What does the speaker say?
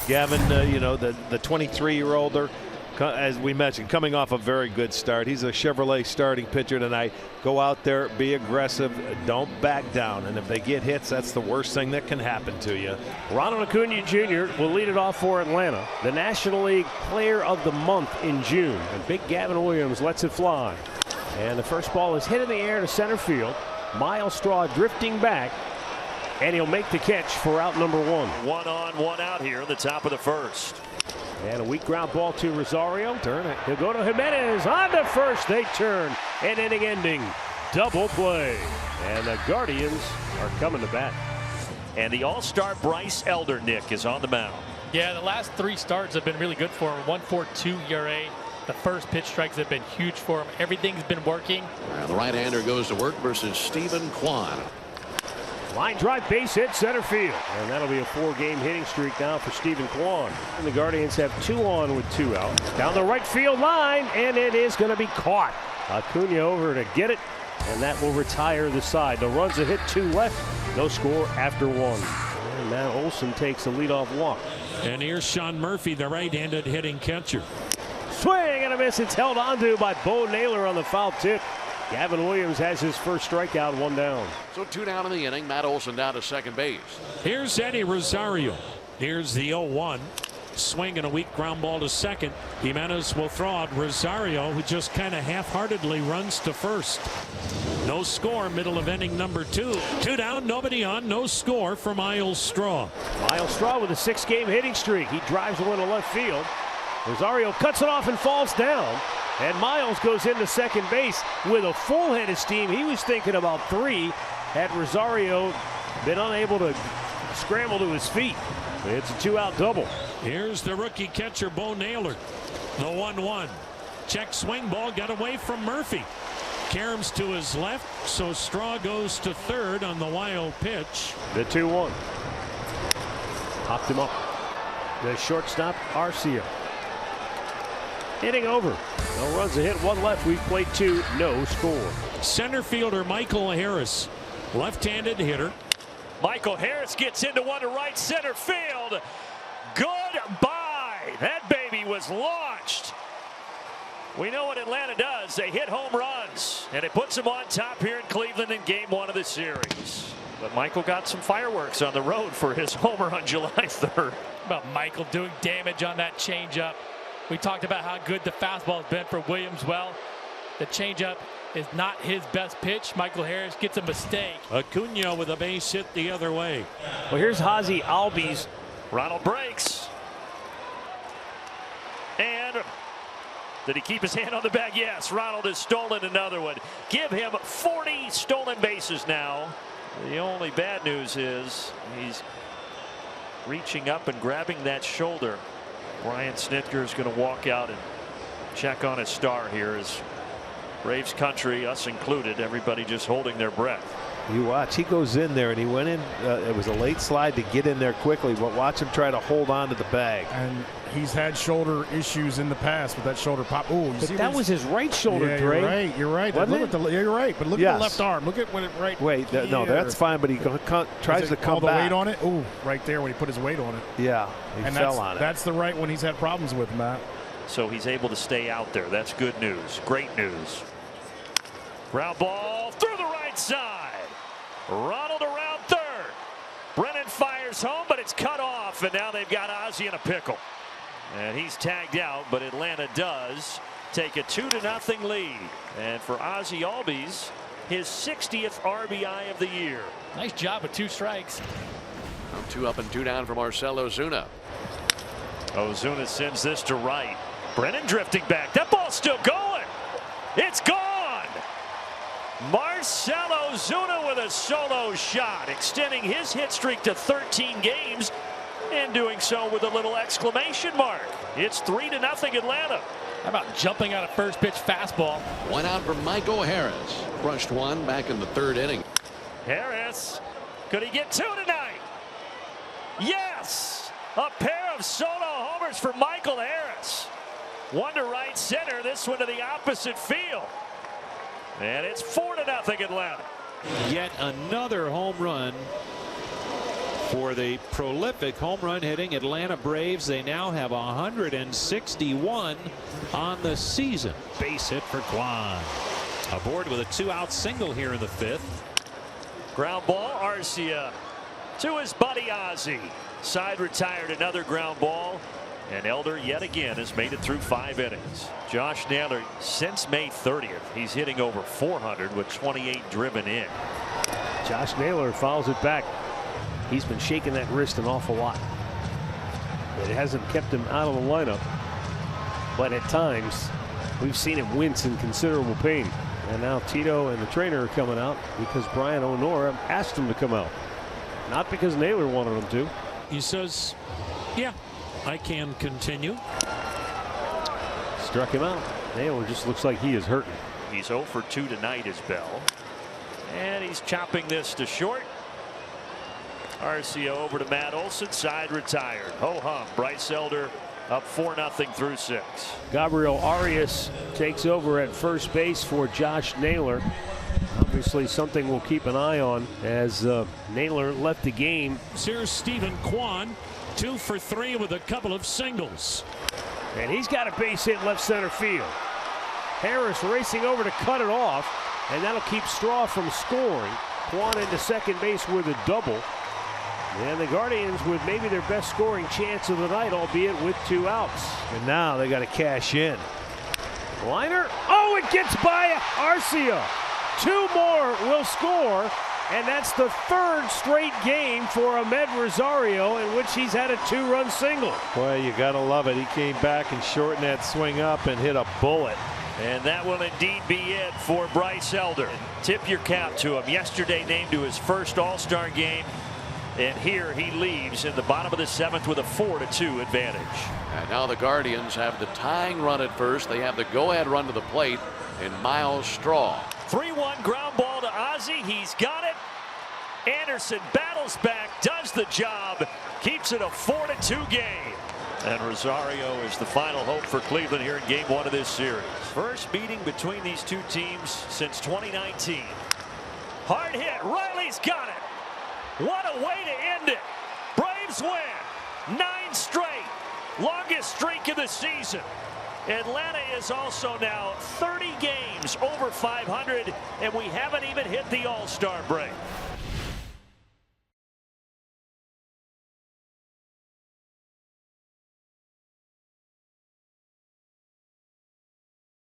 Gavin, you know, the 23-year-older, as we mentioned, coming off a very good start. He's a Chevrolet starting pitcher tonight. Go out there, be aggressive, don't back down. And if they get hits, that's the worst thing that can happen to you. Ronald Acuna Jr. will lead it off for Atlanta. The National League Player of the Month in June. And big Gavin Williams lets it fly. And the first ball is hit in the air to center field. Miles Straw drifting back. And he'll make the catch for out number 1. 1 on, 1 out here in the top of the first. And a weak ground ball to Rosario. Turn it. He'll go to Jimenez on to first. They turn. An inning ending double play. And the Guardians are coming to bat. And the all-star Bryce Elder, Nick, is on the mound. Yeah, the last 3 starts have been really good for him. 1.42 ERA. The first pitch strikes have been huge for him. Everything's been working. The right-hander goes to work versus Stephen Kwan. Line drive, base hit, center field. And that'll be a 4-game hitting streak now for Stephen Kwan. And the Guardians have 2 on with 2 out. Down the right field line, and it is going to be caught. Acuna over to get it, and that will retire the side. The runs a hit, 2 left. No score after 1. And now Olson takes a leadoff walk. And here's Sean Murphy, the right-handed hitting catcher. Swing and a miss. It's held onto by Bo Naylor on the foul tip. Gavin Williams has his first strikeout, 1 down. So 2 down in the inning. Matt Olson down to second base. Here's Eddie Rosario. Here's the 0-1. Swing and a weak ground ball to second. Jimenez will throw it. Rosario, who just kind of half-heartedly runs to first. No score, middle of inning number 2. 2 down, nobody on, no score for Miles Straw. Miles Straw with a 6-game hitting streak. He drives one to left field. Rosario cuts it off and falls down. And Miles goes into second base with a full head of steam. He was thinking about 3 had Rosario been unable to scramble to his feet. It's a 2-out double. Here's the rookie catcher, Bo Naylor. The 1-1. Check swing ball got away from Murphy. Karam's to his left, so Straw goes to third on the wild pitch. The 2-1. Popped him up. The shortstop, Arcia. Inning over. No runs, a hit, 1 left. We've played 2, no score. Center fielder Michael Harris, left-handed hitter. Michael Harris gets into one to right center field. Goodbye. That baby was launched. We know what Atlanta does. They hit home runs, and it puts them on top here in Cleveland in game 1 of the series. But Michael got some fireworks on the road for his homer on July 3rd. About Michael doing damage on that changeup. We talked about how good the fastball has been for Williams. Well, the changeup is not his best pitch. Michael Harris gets a mistake. Acuna with a base hit the other way. Well, here's Ozzie Albies. Ronald breaks. And did he keep his hand on the bag? Yes, Ronald has stolen another one. Give him 40 stolen bases now. The only bad news is he's reaching up and grabbing that shoulder. Brian Snitker is going to walk out and check on his star here as Braves country, us included, everybody just holding their breath. You watch, he goes in there and he went in. It was a late slide to get in there quickly, but watch him try to hold on to the bag. And he's had shoulder issues in the past with that shoulder pop. Oh, but that was his right shoulder, yeah, Dre. You're right. You're right. Look at the, you're right. But look at the left arm. Look at when it right. Wait, no, that's fine. But he tries to come all the back. weight on it. Oh, right there when he put his weight on it. Yeah, he fell on it. That's the right one he's had problems with, Matt. So he's able to stay out there. That's good news. Great news. Ground ball through the right side. Ronald around third. Brennan fires home, but it's cut off, and now they've got Ozzie in a pickle. And he's tagged out, but Atlanta does take a 2-0 lead. And for Ozzie Albies, his 60th RBI of the year. Nice job with 2 strikes. 2 up and 2 down for Marcell Ozuna. Ozuna sends this to right. Brennan drifting back. That ball's still going. It's gone. Marcell Ozuna with a solo shot, extending his hit streak to 13 games, and doing so with a little exclamation mark. It's 3-0 Atlanta. How about jumping on a first pitch fastball? 1 out for Michael Harris. Crushed 1 back in the 3rd inning. Harris, could he get 2 tonight? Yes! A pair of solo homers for Michael Harris. 1 to right center, this one to the opposite field. And it's 4-0 Atlanta. Yet another home run For the prolific home run hitting Atlanta Braves, they now have 161 on the season. Base hit for Kwan. Aboard with a 2-out single here in the 5th. Ground ball, Arcia to his buddy Ozzie. Side retired, another ground ball. And Elder yet again has made it through 5 innings. Josh Naylor, since May 30th, he's hitting over 400 with 28 driven in. Josh Naylor fouls it back. He's been shaking that wrist an awful lot. It hasn't kept him out of the lineup. But at times, we've seen him wince in considerable pain. And now Tito and the trainer are coming out because Brian O'Nora asked him to come out. Not because Naylor wanted him to. He says, yeah, I can continue. Struck him out. Naylor just looks like he is hurting. He's 0 for 2 tonight, is Bell. And he's chopping this to short. Arcia over to Matt Olson, side retired. Ho-hum, Bryce Elder up 4-0 through 6. Gabriel Arias takes over at first base for Josh Naylor. Obviously something we'll keep an eye on as Naylor left the game. Here's Stephen Kwan, 2 for 3 with a couple of singles. And he's got a base hit left center field. Harris racing over to cut it off, and that'll keep Straw from scoring. Kwan into second base with a double. And the Guardians with maybe their best scoring chance of the night, albeit with 2 outs. And now they got to cash in. Liner. Oh, it gets by Arcia. 2 more will score, and that's the 3rd straight game for Ahmed Rosario in which he's had a 2-run single. Boy, you got to love it. He came back and shortened that swing up and hit a bullet. And that will indeed be it for Bryce Elder. Tip your cap to him. Yesterday named to his first All-Star game. And here he leaves in the bottom of the 7th with a 4-2 advantage. And now the Guardians have the tying run at first. They have the go-ahead run to the plate in Miles Straw. 3-1 ground ball to Ozzie. He's got it. Anderson battles back, does the job, keeps it a 4-2 game. And Rosario is the final hope for Cleveland here in game 1 of this series. First meeting between these two teams since 2019. Hard hit. Riley's got it. What a way to end it. Braves win 9 straight. Longest streak of the season. Atlanta is also now 30 games over 500, and we haven't even hit the All-Star break.